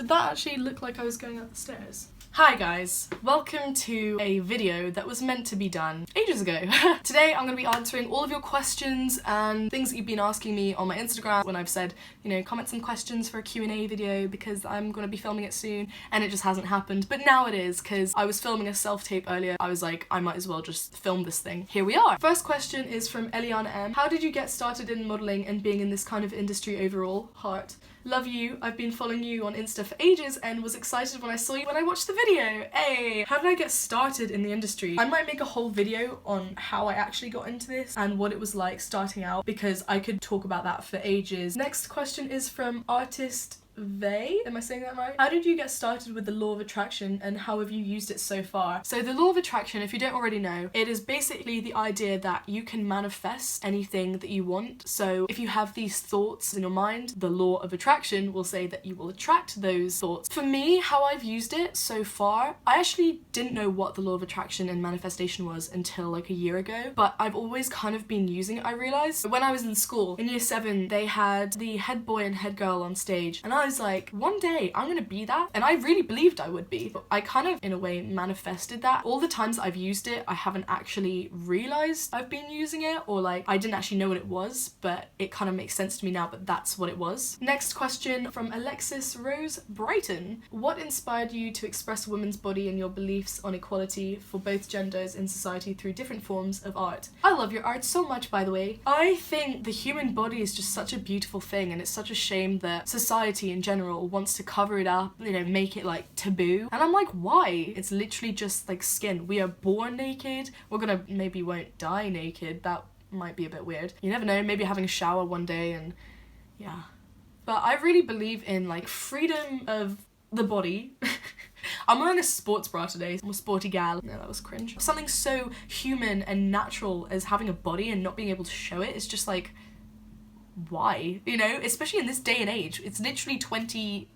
Did that actually look like I was going up the stairs? Hi guys, welcome to a video that was meant to be done ages ago. Today I'm going to be answering all of your questions and things that you've been asking me on my Instagram when I've said, you know, comment some questions for a Q&A video because I'm going to be filming it soon, and it just hasn't happened. But now it is, because I was filming a self-tape earlier. I was like, I might as well just film this thing. Here we are. First question is from Eliana M. How did you get started in modelling and being in this kind of industry overall? Heart. Love you. I've been following you on Insta for ages and was excited when I saw you when I watched the video. Hey! How did I get started in the industry? I might make a whole video on how I actually got into this and what it was like starting out, because I could talk about that for ages. Next question is from Artist Vey. Am I saying that right? How did you get started with the law of attraction and how have you used it so far? So the law of attraction, if you don't already know, it is basically the idea that you can manifest anything that you want. So if you have these thoughts in your mind, the law of attraction will say that you will attract those thoughts. For me, how I've used it so far, I actually didn't know what the law of attraction and manifestation was until like a year ago, but I've always kind of been using it, I realized. When I was in school, in year 7, they had the head boy and head girl on stage, and I was like, one day I'm gonna be that, and I really believed I would be. But I kind of in a way manifested that. All the times I've used it, I haven't actually realized I've been using it, or like I didn't actually know what it was, but it kind of makes sense to me now, but that's what it was. Next question from Alexis Rose Brighton. What inspired you to express a woman's body and your beliefs on equality for both genders in society through different forms of art? I love your art so much, by the way. I think the human body is just such a beautiful thing, and it's such a shame that society in general wants to cover it up, you know, make it like taboo. And I'm like, why? It's literally just like skin. We are born naked. We're gonna maybe won't die naked. That might be a bit weird. You never know, maybe having a shower one day, and yeah. But I really believe in like freedom of the body. I'm wearing a sports bra today. I'm a sporty gal. No, that was cringe. Something so human and natural as having a body and not being able to show it is just like, why? You know, especially in this day and age. It's literally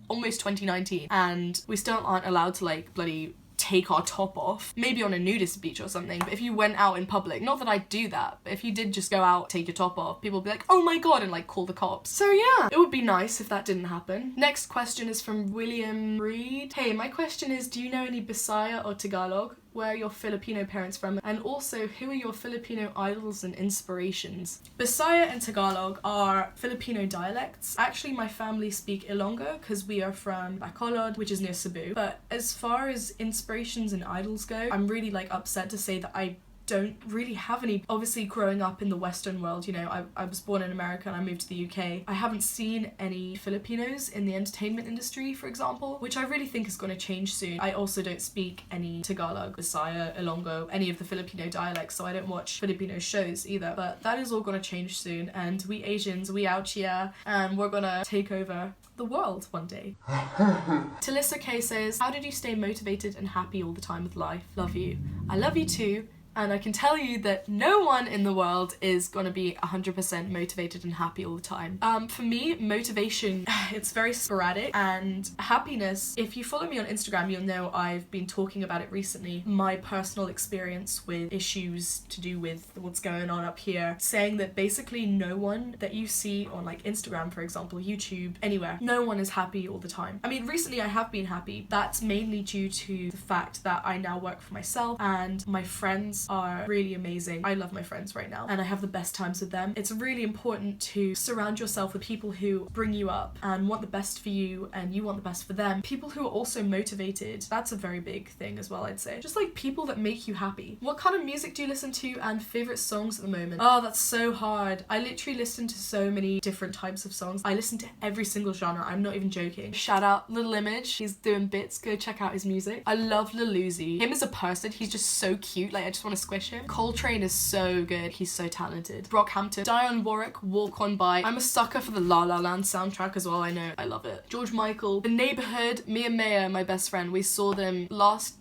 almost 2019, and we still aren't allowed to like bloody take our top off. Maybe on a nudist beach or something, but if you went out in public, not that I do that, but if you did just go out, take your top off, people would be like, oh my god, and like call the cops. So yeah, it would be nice if that didn't happen. Next question is from William Reed. Hey, my question is, do you know any Bisaya or Tagalog? Where are your Filipino parents from? And also, who are your Filipino idols and inspirations? Bisaya and Tagalog are Filipino dialects. Actually, my family speak Ilonggo because we are from Bacolod, which is near Cebu. But as far as inspirations and idols go, I'm really like upset to say that I don't really have any. Obviously, growing up in the Western world, you know, I was born in America and I moved to the UK. I haven't seen any Filipinos in the entertainment industry, for example, which I really think is going to change soon. I also don't speak any Tagalog, Bisaya, Ilonggo, any of the Filipino dialects, so I don't watch Filipino shows either. But that is all going to change soon, and we Asians, we out here, and we're gonna take over the world one day. Talissa K says, how did you stay motivated and happy all the time with life? Love you. I love you too. And I can tell you that no one in the world is gonna be 100% motivated and happy all the time. For me, motivation, it's very sporadic, and happiness, if you follow me on Instagram, you'll know I've been talking about it recently, my personal experience with issues to do with what's going on up here, saying that basically no one that you see on like Instagram, for example, YouTube, anywhere, no one is happy all the time. I mean, recently I have been happy. That's mainly due to the fact that I now work for myself and my friends are really amazing. I love my friends right now and I have the best times with them. It's really important to surround yourself with people who bring you up and want the best for you and you want the best for them. People who are also motivated. That's a very big thing as well, I'd say. Just like people that make you happy. What kind of music do you listen to and favorite songs at the moment? Oh, that's so hard. I literally listen to so many different types of songs. I listen to every single genre. I'm not even joking. Shout out Little Image. He's doing bits. Go check out his music. I love Lil Uzi. Him as a person, he's just so cute. Like, I just want to squish him. Coltrane is so good. He's so talented. Brockhampton. Dionne Warwick, Walk On By. I'm a sucker for the La La Land soundtrack as well. I know. I love it. George Michael. The Neighborhood. Mia Maya, my best friend. We saw them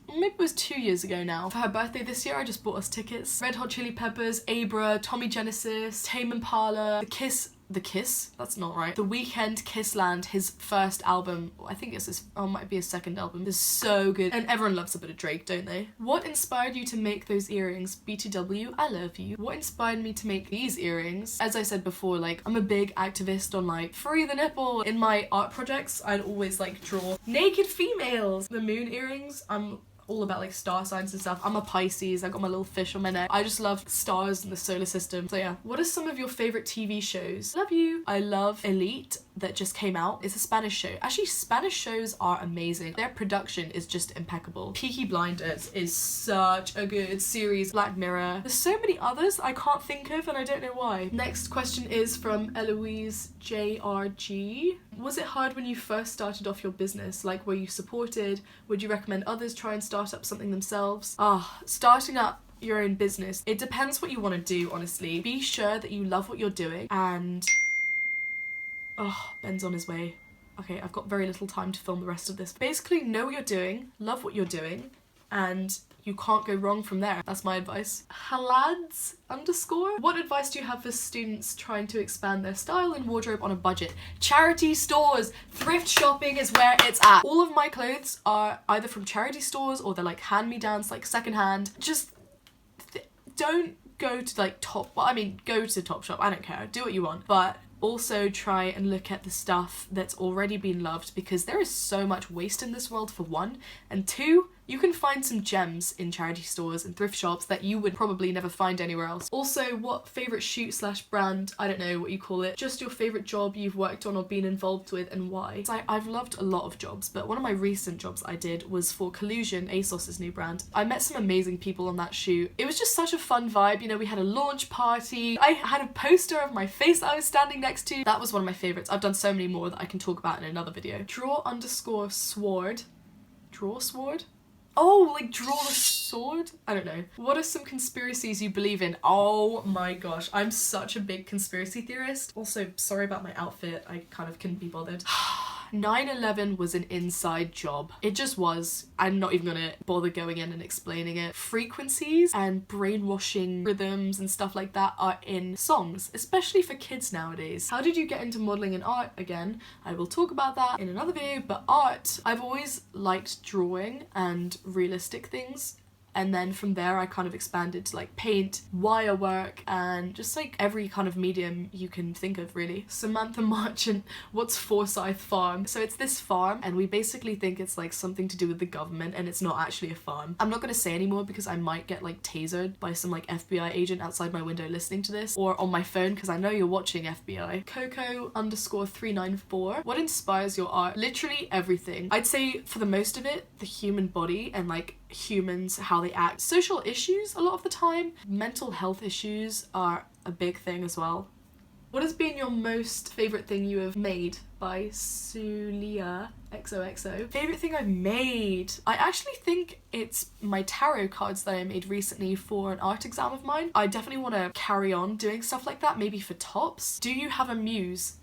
maybe it was 2 years ago now. For her birthday this year, I just bought us tickets. Red Hot Chili Peppers, Abra, Tommy Genesis, Tame Impala, The Kiss The Kiss, that's not right. The Weeknd, Kissland, his first album, I think it's his, might be his second album, is so good. And everyone loves a bit of Drake, don't they? What inspired you to make those earrings? BTW, I love you. What inspired me to make these earrings? As I said before, like, I'm a big activist on like free the nipple. In my art projects, I'd always like draw naked females. The moon earrings, I'm all about like star signs and stuff. I'm a Pisces, I got my little fish on my neck. I just love stars in the solar system. So yeah. What are some of your favorite TV shows? Love you. I love Elite, that just came out. It's a Spanish show. Actually, Spanish shows are amazing. Their production is just impeccable. Peaky Blinders is such a good series. Black Mirror. There's so many others I can't think of and I don't know why. Next question is from Eloise JRG. Was it hard when you first started off your business? Like, were you supported? Would you recommend others try and start up something themselves? Starting up your own business, it depends what you want to do, honestly. Be sure that you love what you're doing and... Ben's on his way. Okay, I've got very little time to film the rest of this. Basically, know what you're doing, love what you're doing, and you can't go wrong from there. That's my advice. Halads _ What advice do you have for students trying to expand their style and wardrobe on a budget? Charity stores! Thrift shopping is where it's at. All of my clothes are either from charity stores or they're like hand-me-downs, like secondhand. Just don't go to like go to Topshop, I don't care, do what you want, but also try and look at the stuff that's already been loved, because there is so much waste in this world, for one, and two, you can find some gems in charity stores and thrift shops that you would probably never find anywhere else. Also, what favourite shoot / brand, I don't know what you call it, just your favourite job you've worked on or been involved with and why. I've loved a lot of jobs, but one of my recent jobs I did was for Collusion, ASOS's new brand. I met some amazing people on that shoot. It was just such a fun vibe, you know, we had a launch party, I had a poster of my face that I was standing next to. That was one of my favourites. I've done so many more that I can talk about in another video. Draw _ sword. Draw sword? Oh, like draw the sword? I don't know. What are some conspiracies you believe in? Oh my gosh, I'm such a big conspiracy theorist. Also, sorry about my outfit. I kind of couldn't be bothered. 9/11 was an inside job. It just was. I'm not even gonna bother going in and explaining it. Frequencies and brainwashing rhythms and stuff like that are in songs, especially for kids nowadays. How did you get into modelling and art? Again, I will talk about that in another video, but art, I've always liked drawing and realistic things. And then from there I kind of expanded to like paint, wire work, and just like every kind of medium you can think of, really. Samantha Marchant, what's Forsyth Farm? So it's this farm and we basically think it's like something to do with the government, and it's not actually a farm. I'm not gonna say anymore because I might get like tasered by some like FBI agent outside my window listening to this, or on my phone because I know you're watching, FBI. CoCo _ 394. What inspires your art? Literally everything. I'd say for the most of it, the human body and like humans, how they act. Social issues a lot of the time. Mental health issues are a big thing as well. What has been your most favourite thing you have made? By Sulia XOXO. Favourite thing I've made? I actually think it's my tarot cards that I made recently for an art exam of mine. I definitely want to carry on doing stuff like that, maybe for tops. Do you have a muse?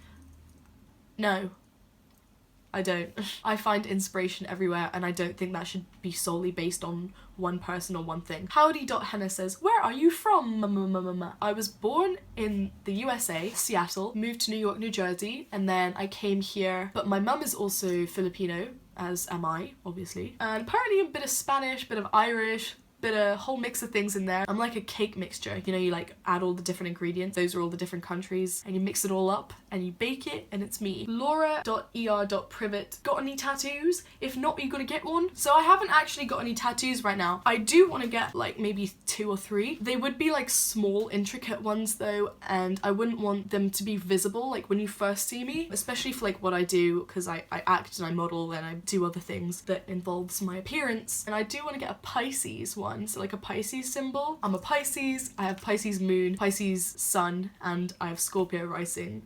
No. I don't. I find inspiration everywhere, and I don't think that should be solely based on one person or one thing. Howdy.Henna says, where are you from? I was born in the USA, Seattle, moved to New York, New Jersey, and then I came here, but my mum is also Filipino, as am I, obviously. And apparently a bit of Spanish, bit of Irish, bit a whole mix of things in there. I'm like a cake mixture, you know, you like add all the different ingredients, those are all the different countries, and you mix it all up and you bake it, and it's me. Laura.er.privet, got any tattoos? If not, you gotta get one. So I haven't actually got any tattoos right now. I do want to get like maybe 2 or 3. They would be like small, intricate ones though, and I wouldn't want them to be visible like when you first see me, especially for like what I do, because I act and I model and I do other things that involves my appearance. And I do want to get a Pisces one, so like a Pisces symbol. I'm a Pisces, I have Pisces moon, Pisces sun, and I have Scorpio rising.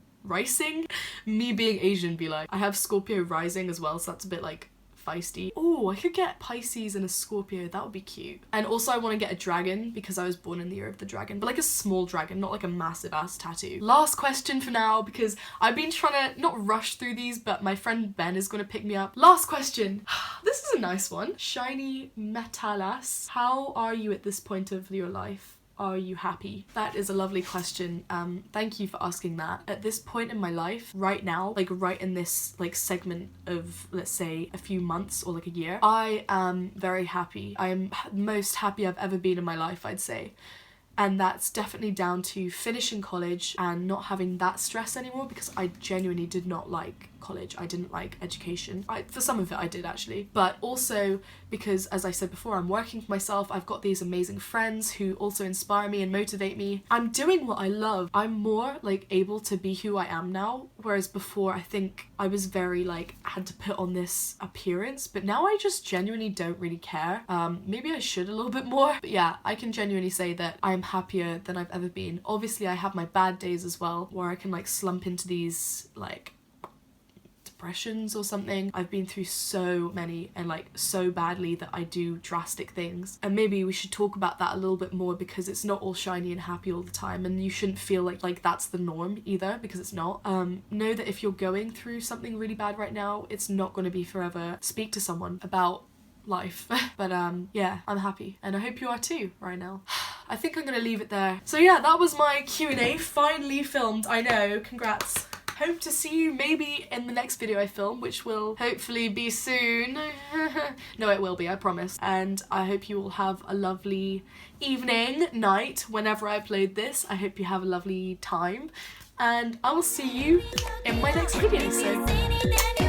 Me being Asian be like, I have Scorpio rising as well, so that's a bit like feisty. Oh, I could get Pisces and a Scorpio, that would be cute. And also I want to get a dragon because I was born in the year of the dragon, but like a small dragon, not like a massive ass tattoo. Last question for now, because I've been trying to not rush through these, but my friend Ben is going to pick me up. Last question. This is a nice one. Shiny Metalas, how are you at this point of your life? are you happy? That is a lovely question. Thank you for asking that. At this point in my life, right now, like right in this like segment of, let's say, a few months or like a year, I am very happy. I am most happy I've ever been in my life, I'd say. And that's definitely down to finishing college and not having that stress anymore, because I genuinely did not like college. I didn't like education. For some of it I did actually, but also because, as I said before, I'm working for myself. I've got these amazing friends who also inspire me and motivate me. I'm doing what I love. I'm more like able to be who I am now, whereas before I think I was very like had to put on this appearance, but now I just genuinely don't really care. Maybe I should a little bit more, but yeah, I can genuinely say that I'm happier than I've ever been. Obviously I have my bad days as well, where I can like slump into these like depressions or something. I've been through so many and like so badly that I do drastic things, and maybe we should talk about that a little bit more, because it's not all shiny and happy all the time, and you shouldn't feel like that's the norm either, because it's not. Know that if you're going through something really bad right now, it's not going to be forever. Speak to someone about life. But yeah, I'm happy, and I hope you are too right now. I think I'm gonna leave it there. So yeah, that was my Q&A, finally filmed. I know, congrats. Hope to see you maybe in the next video I film, which will hopefully be soon. No, it will be, I promise. And I hope you all have a lovely evening, night, whenever I upload this. I hope you have a lovely time, and I will see you in my next video. So